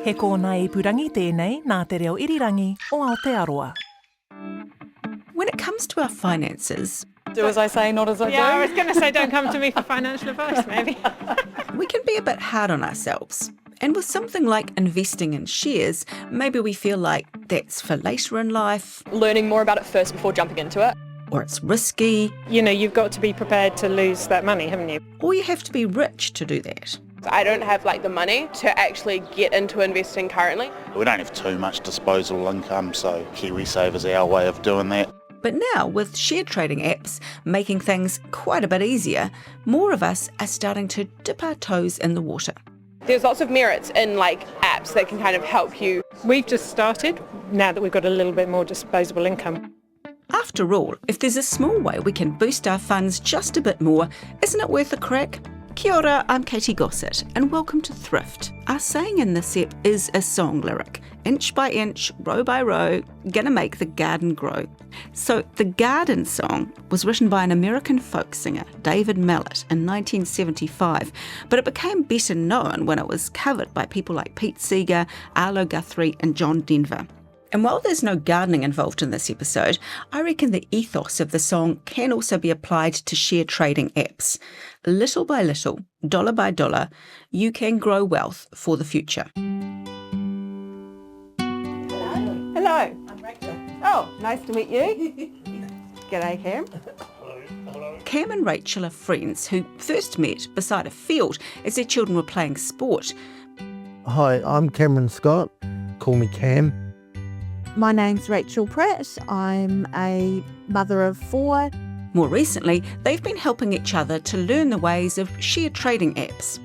He kōna ipurangi tēnei nā te reo irirangi o Aotearoa. When it comes to our finances, Do as I say, not as I do. Yeah, I was going to say don't come to me for financial advice, maybe. we can be a bit hard on ourselves. And with something like investing in shares, maybe we feel like that's for later in life, Learning more about it first before jumping into it. or it's risky, You know, you've got to be prepared to lose that money, haven't you? or you have to be rich to do that. I don't have the money to actually get into investing currently. We don't have too much disposable income, so KiwiSave is our way of doing that. But now, with share trading apps making things quite a bit easier, more of us are starting to dip our toes in the water. There's lots of merits in apps that can kind of help you. We've just started, now that we've got a little bit more disposable income. After all, if there's a small way we can boost our funds just a bit more, isn't it worth a crack? Kia ora, I'm Katy Gosset, and welcome to Thrift. Our saying in this ep is a song lyric. Inch by inch, row by row, gonna make the garden grow. So the Garden song was written by an American folk singer, David Mallet, in 1975, but it became better known when it was covered by people like Pete Seeger, Arlo Guthrie and John Denver. And while there's no gardening involved in this episode, I reckon the ethos of the song can also be applied to share trading apps. Little by little, dollar by dollar, you can grow wealth for the future. Hello. I'm Rachel. Oh, nice to meet you. G'day, Cam. Cam and Rachel are friends who first met beside a field as their children were playing sport. Hi, I'm Cameron Scott. Call me Cam. My name's Rachel Pratt. I'm a mother of 4. More recently, they've been helping each other to learn the ways of share trading apps.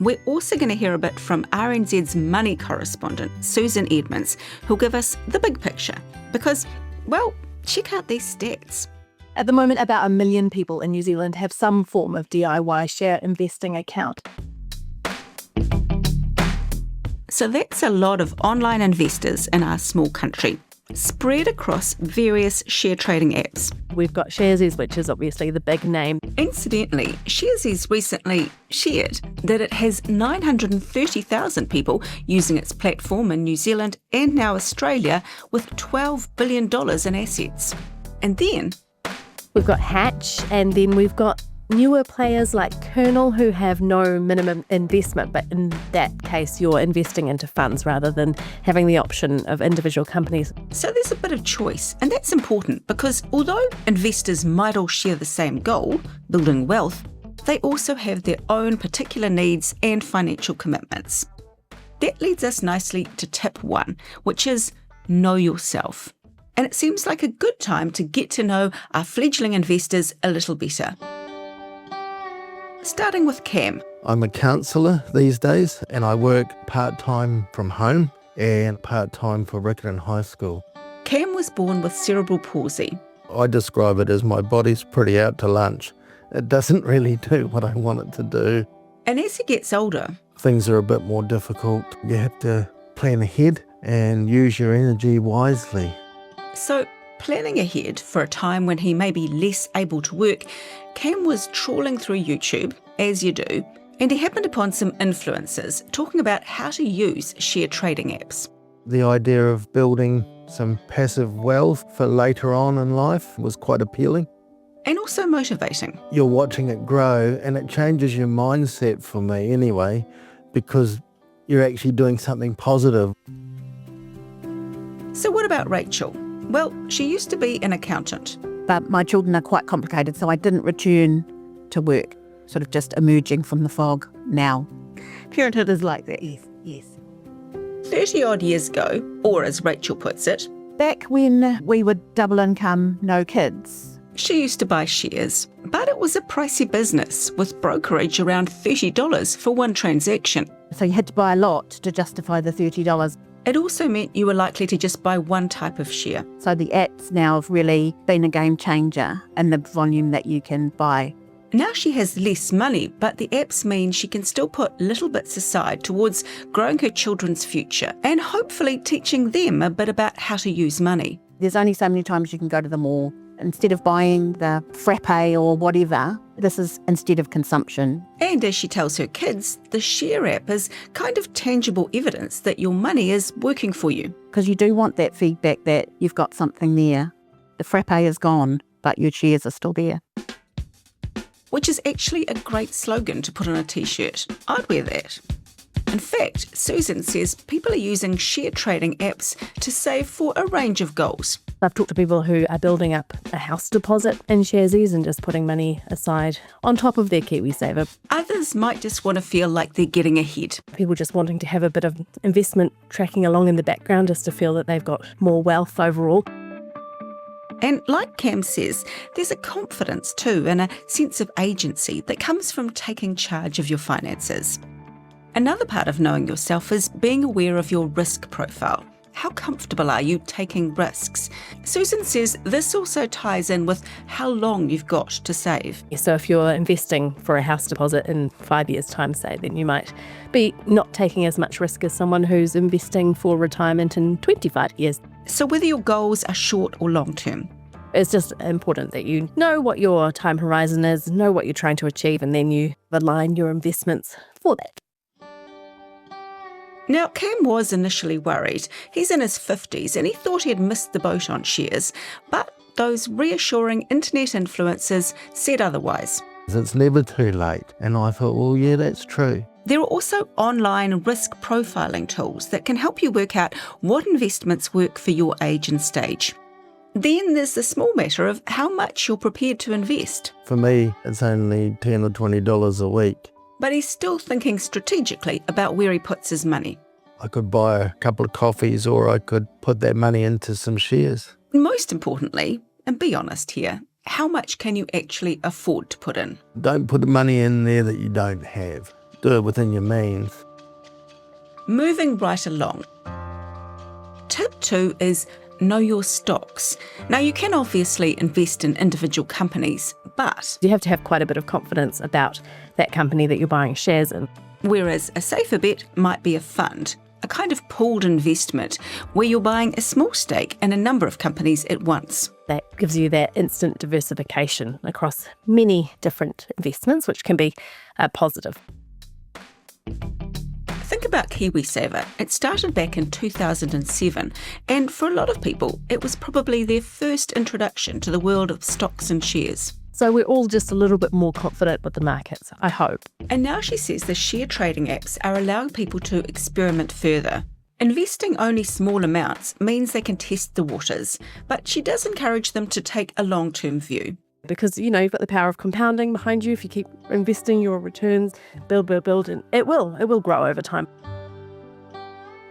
We're also going to hear a bit from RNZ's money correspondent, Susan Edmunds, who'll give us the big picture. Because, well, check out these stats. At the moment, about 1 million people in New Zealand have some form of DIY share investing account. So that's a lot of online investors in our small country, spread across various share trading apps. We've got Sharesies, which is obviously the big name. Incidentally, Sharesies recently shared that it has 930,000 people using its platform in New Zealand and now Australia with $12 billion in assets. And then We've got Hatch, and then we've got newer players like Kernel who have no minimum investment, but in that case you're investing into funds rather than having the option of individual companies. So there's a bit of choice, and that's important because although investors might all share the same goal, building wealth, they also have their own particular needs and financial commitments. That leads us nicely to tip 1, which is know yourself. And it seems like a good time to get to know our fledgling investors a little better. Starting with Cam. I'm a counsellor these days and I work part-time from home and part-time for Riccarton High School. Cam was born with cerebral palsy. I describe it as my body's pretty out to lunch. It doesn't really do what I want it to do. And as he gets older, Things are a bit more difficult. You have to plan ahead and use your energy wisely. so planning ahead for a time when he may be less able to work, Cam was trawling through YouTube, as you do, and he happened upon some influencers talking about how to use share trading apps. The idea of building some passive wealth for later on in life was quite appealing. And also motivating. You're watching it grow and it changes your mindset for me anyway, because you're actually doing something positive. So what about Rachel? Well, she used to be an accountant. But my children are quite complicated, so I didn't return to work, sort of just emerging from the fog now. Parenthood is like that, yes. 30 odd years ago, or as Rachel puts it, Back when we were double income, no kids, she used to buy shares, but it was a pricey business with brokerage around $30 for one transaction. so you had to buy a lot to justify the $30. It also meant you were likely to just buy one type of share. So the apps now have really been a game changer in the volume that you can buy. Now she has less money, but the apps mean she can still put little bits aside towards growing her children's future and hopefully teaching them a bit about how to use money. There's only so many times you can go to the mall. Instead of buying the frappe or whatever, This is instead of consumption. And as she tells her kids, the Share app is kind of tangible evidence that your money is working for you. Because you do want that feedback that you've got something there. The frappe is gone, but your shares are still there. Which is actually a great slogan to put on a t-shirt. I'd wear that. In fact, Susan says people are using share trading apps to save for a range of goals. I've talked to people who are building up a house deposit in Sharesies and just putting money aside on top of their KiwiSaver. Others might just want to feel like they're getting ahead. People just wanting to have a bit of investment tracking along in the background just to feel that they've got more wealth overall. And like Cam says, there's a confidence too and a sense of agency that comes from taking charge of your finances. Another part of knowing yourself is being aware of your risk profile. How comfortable are you taking risks? Susan says this also ties in with how long you've got to save. So if you're investing for a house deposit in 5 years' time, say, then you might be not taking as much risk as someone who's investing for retirement in 25 years. So whether your goals are short or long term, it's just important that you know what your time horizon is, know what you're trying to achieve, and then you align your investments for that. Now, Cam was initially worried. He's in his 50s and he thought he'd missed the boat on shares, but those reassuring internet influencers said otherwise. It's never too late. And I thought, well, yeah, that's true. There are also online risk profiling tools that can help you work out what investments work for your age and stage. Then there's the small matter of how much you're prepared to invest. For me, it's only $10 or $20 a week. But he's still thinking strategically about where he puts his money. I could buy a couple of coffees or I could put that money into some shares. Most importantly, and be honest here, how much can you actually afford to put in? Don't put the money in there that you don't have. Do it within your means. Moving right along. Tip 2 is know your stocks. Now, you can obviously invest in individual companies, but You have to have quite a bit of confidence about that company that you're buying shares in. whereas a safer bet might be a fund, a kind of pooled investment where you're buying a small stake in a number of companies at once. That gives you that instant diversification across many different investments, which can be positive. Think about KiwiSaver. It started back in 2007, and for a lot of people, it was probably their first introduction to the world of stocks and shares. So we're all just a little bit more confident with the markets, I hope. And now she says the share trading apps are allowing people to experiment further. Investing only small amounts means they can test the waters, but she does encourage them to take a long-term view. Because, you've got the power of compounding behind you. If you keep investing your returns, build, and it will grow over time.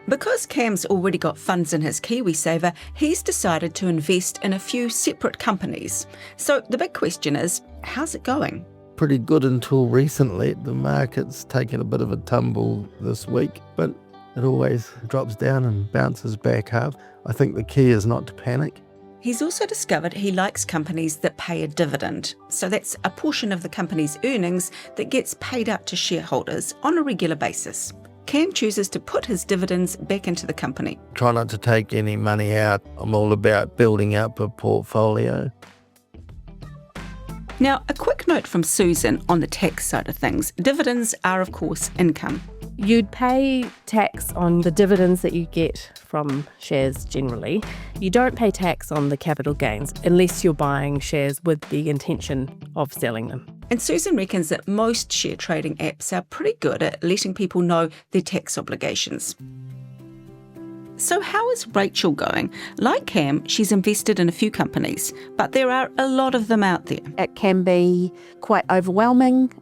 Because Cam's already got funds in his KiwiSaver, he's decided to invest in a few separate companies. So the big question is, how's it going? Pretty good until recently. The market's taken a bit of a tumble this week, but it always drops down and bounces back up. I think the key is not to panic. He's also discovered he likes companies that pay a dividend. So that's a portion of the company's earnings that gets paid out to shareholders on a regular basis. Cam chooses to put his dividends back into the company. Try not to take any money out. I'm all about building up a portfolio. Now, a quick note from Susan on the tax side of things. Dividends are, of course, income. You'd pay tax on the dividends that you get from shares generally. You don't pay tax on the capital gains unless you're buying shares with the intention of selling them. And Susan reckons that most share trading apps are pretty good at letting people know their tax obligations. So how is Rachel going? Like Cam, she's invested in a few companies, but there are a lot of them out there. It can be quite overwhelming,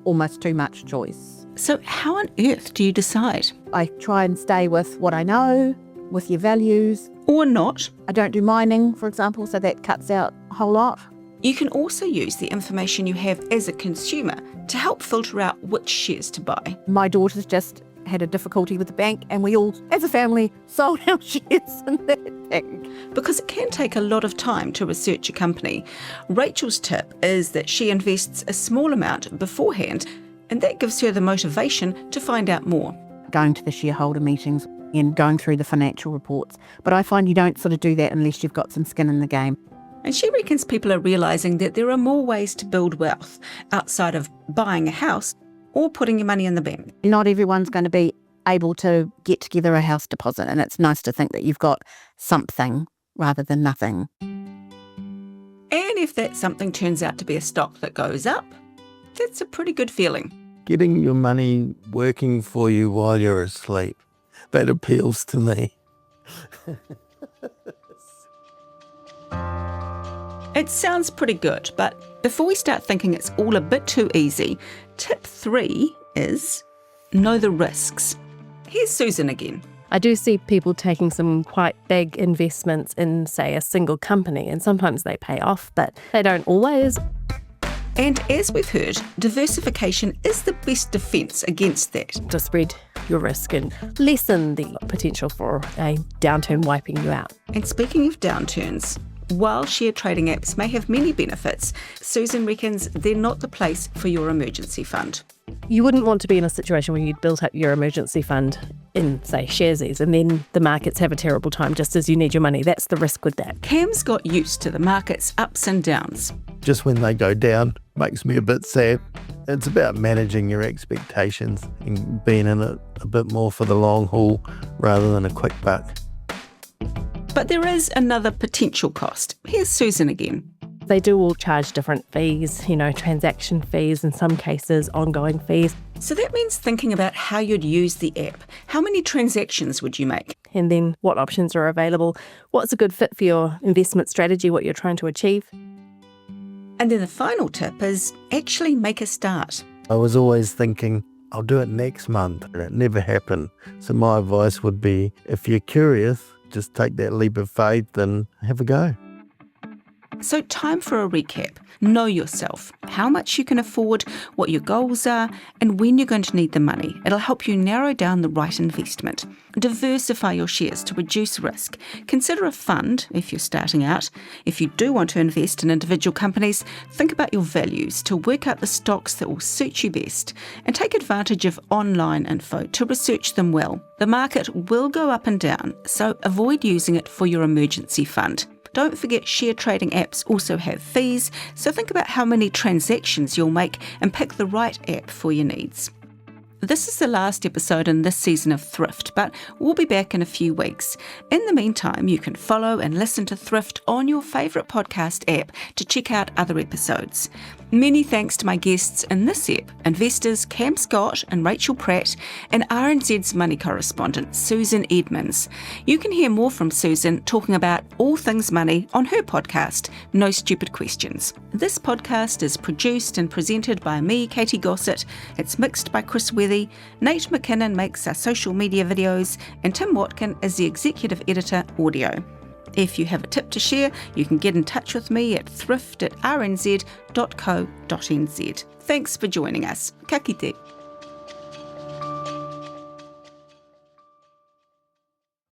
almost too much choice. So how on earth do you decide? I try and stay with what I know, with your values. Or not? I don't do mining, for example, so that cuts out a whole lot. You can also use the information you have as a consumer to help filter out which shares to buy. My daughter's just had a difficulty with the bank and we all, as a family, sold our shares in that bank. Because it can take a lot of time to research a company. Rachel's tip is that she invests a small amount beforehand, and that gives her the motivation to find out more. Going to the shareholder meetings and going through the financial reports. But I find you don't sort of do that unless you've got some skin in the game. And she reckons people are realising that there are more ways to build wealth outside of buying a house or putting your money in the bank. Not everyone's going to be able to get together a house deposit, and it's nice to think that you've got something rather than nothing. And if that something turns out to be a stock that goes up, that's a pretty good feeling. Getting your money working for you while you're asleep, that appeals to me. It sounds pretty good, but before we start thinking it's all a bit too easy, tip 3 is know the risks. Here's Susan again. I do see people taking some quite big investments in, say, a single company, and sometimes they pay off, but they don't always. And as we've heard, diversification is the best defence against that. To spread your risk and lessen the potential for a downturn wiping you out. And speaking of downturns, while share trading apps may have many benefits, Susan reckons they're not the place for your emergency fund. You wouldn't want to be in a situation where you'd built up your emergency fund in, say, Sharesies, and then the markets have a terrible time just as you need your money. That's the risk with that. Cam's got used to the market's ups and downs. Just when they go down makes me a bit sad. It's about managing your expectations and being in it a bit more for the long haul rather than a quick buck. But there is another potential cost. Here's Susan again. They do all charge different fees, transaction fees, in some cases ongoing fees. So that means thinking about how you'd use the app. How many transactions would you make? And then what options are available, what's a good fit for your investment strategy, what you're trying to achieve. And then the final tip is actually make a start. I was always thinking, I'll do it next month, and it never happened. So my advice would be, if you're curious, just take that leap of faith and have a go. So time for a recap. Know yourself, how much you can afford, what your goals are, and when you're going to need the money. It'll help you narrow down the right investment. Diversify your shares to reduce risk. Consider a fund if you're starting out. If you do want to invest in individual companies, think about your values to work out the stocks that will suit you best, and take advantage of online info to research them well. The market will go up and down, so avoid using it for your emergency fund. Don't forget share trading apps also have fees, so think about how many transactions you'll make and pick the right app for your needs. This is the last episode in this season of Thrift, but we'll be back in a few weeks. In the meantime, you can follow and listen to Thrift on your favourite podcast app to check out other episodes. Many thanks to my guests in this ep, investors Cam Scott and Rachel Pratt, and RNZ's money correspondent Susan Edmunds. You can hear more from Susan talking about all things money on her podcast, No Stupid Questions. This podcast is produced and presented by me, Katy Gosset. It's mixed by Chris Wethy. Nate McKinnon makes our social media videos, and Tim Watkin is the executive editor audio. If you have a tip to share, you can get in touch with me at thrift@rnz.co.nz. Thanks for joining us. Ka kite.